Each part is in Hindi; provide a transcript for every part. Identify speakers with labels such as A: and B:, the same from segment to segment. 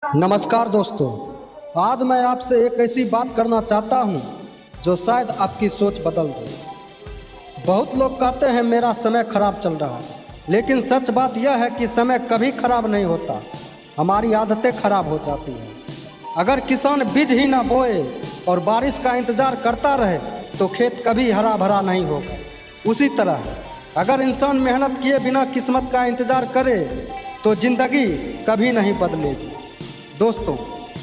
A: नमस्कार दोस्तों, आज मैं आपसे एक ऐसी बात करना चाहता हूं जो शायद आपकी सोच बदल दे। बहुत लोग कहते हैं मेरा समय खराब चल रहा है, लेकिन सच बात यह है कि समय कभी खराब नहीं होता, हमारी आदतें खराब हो जाती हैं। अगर किसान बीज ही ना बोए और बारिश का इंतज़ार करता रहे तो खेत कभी हरा भरा नहीं होगा। उसी तरह अगर इंसान मेहनत किए बिना किस्मत का इंतज़ार करे तो ज़िंदगी कभी नहीं बदलेगी। दोस्तों,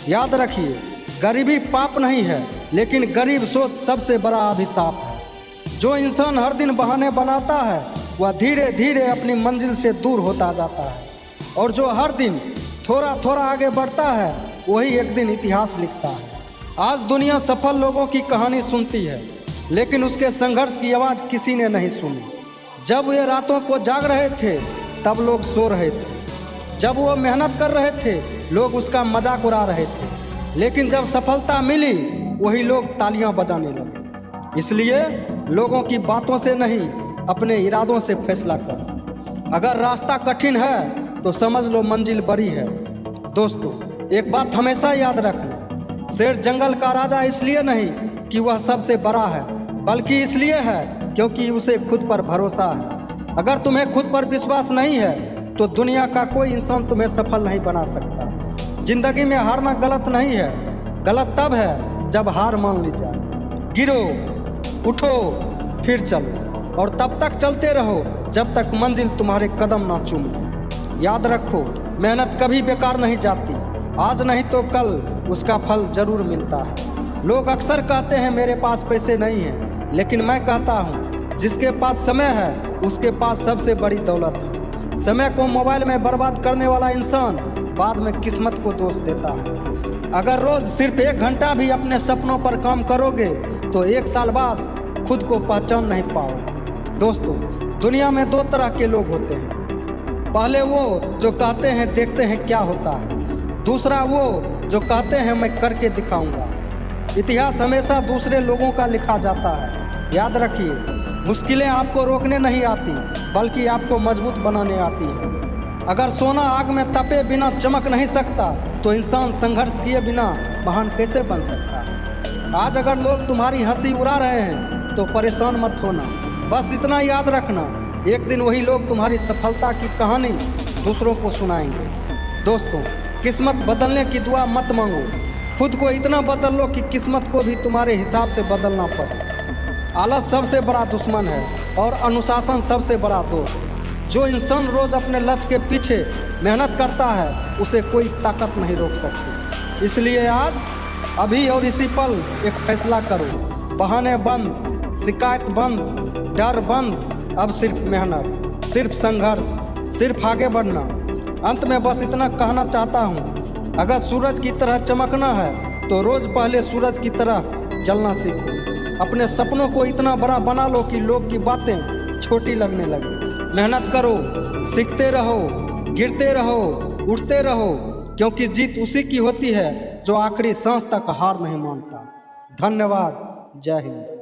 A: याद रखिए, गरीबी पाप नहीं है, लेकिन गरीब सोच सबसे बड़ा अभिशाप है। जो इंसान हर दिन बहाने बनाता है वह धीरे धीरे अपनी मंजिल से दूर होता जाता है, और जो हर दिन थोड़ा थोड़ा आगे बढ़ता है वही एक दिन इतिहास लिखता है। आज दुनिया सफल लोगों की कहानी सुनती है, लेकिन उसके संघर्ष की आवाज़ किसी ने नहीं सुनी। जब वे रातों को जाग रहे थे तब लोग सो रहे थे, जब वो मेहनत कर रहे थे लोग उसका मजाक उड़ा रहे थे, लेकिन जब सफलता मिली वही लोग तालियां बजाने लगे। इसलिए लोगों की बातों से नहीं, अपने इरादों से फैसला कर। अगर रास्ता कठिन है तो समझ लो मंजिल बड़ी है। दोस्तों, एक बात हमेशा याद रखना, शेर जंगल का राजा इसलिए नहीं कि वह सबसे बड़ा है, बल्कि इसलिए है क्योंकि उसे खुद पर भरोसा है। अगर तुम्हें खुद पर विश्वास नहीं है तो दुनिया का कोई इंसान तुम्हें सफल नहीं बना सकता। जिंदगी में हारना गलत नहीं है, गलत तब है जब हार मान ली जाए। गिरो, उठो, फिर चलो, और तब तक चलते रहो जब तक मंजिल तुम्हारे कदम ना चूमे। याद रखो, मेहनत कभी बेकार नहीं जाती, आज नहीं तो कल उसका फल जरूर मिलता है। लोग अक्सर कहते हैं मेरे पास पैसे नहीं हैं, लेकिन मैं कहता हूँ जिसके पास समय है उसके पास सबसे बड़ी दौलत है। समय को मोबाइल में बर्बाद करने वाला इंसान बाद में किस्मत को दोष देता है। अगर रोज सिर्फ 1 घंटा भी अपने सपनों पर काम करोगे तो 1 साल बाद खुद को पहचान नहीं पाओगे। दोस्तों, दुनिया में 2 तरह के लोग होते हैं। पहले वो जो कहते हैं देखते हैं क्या होता है, दूसरा वो जो कहते हैं मैं करके दिखाऊंगा। इतिहास हमेशा दूसरे लोगों का लिखा जाता है। याद रखिए, मुश्किलें आपको रोकने नहीं आती, बल्कि आपको मजबूत बनाने आती है। अगर सोना आग में तपे बिना चमक नहीं सकता तो इंसान संघर्ष किए बिना महान कैसे बन सकता है। आज अगर लोग तुम्हारी हंसी उड़ा रहे हैं तो परेशान मत होना, बस इतना याद रखना, एक दिन वही लोग तुम्हारी सफलता की कहानी दूसरों को सुनाएंगे। दोस्तों, किस्मत बदलने की दुआ मत मांगो, खुद को इतना बदल लो कि किस्मत को भी तुम्हारे हिसाब से बदलना पड़े। आलस सबसे बड़ा दुश्मन है और अनुशासन सबसे बड़ा दोस्त। जो इंसान रोज अपने लक्ष्य के पीछे मेहनत करता है उसे कोई ताकत नहीं रोक सकती। इसलिए आज, अभी और इसी पल एक फैसला करो, बहाने बंद, शिकायत बंद, डर बंद, अब सिर्फ मेहनत, सिर्फ संघर्ष, सिर्फ आगे बढ़ना। अंत में बस इतना कहना चाहता हूँ, अगर सूरज की तरह चमकना है तो रोज पहले सूरज की तरह जलना सीखो। अपने सपनों को इतना बड़ा बना लो कि लोग की बातें छोटी लगने लगे। मेहनत करो, सीखते रहो, गिरते रहो, उठते रहो, क्योंकि जीत उसी की होती है जो आखिरी सांस तक हार नहीं मानता। धन्यवाद। जय हिंद।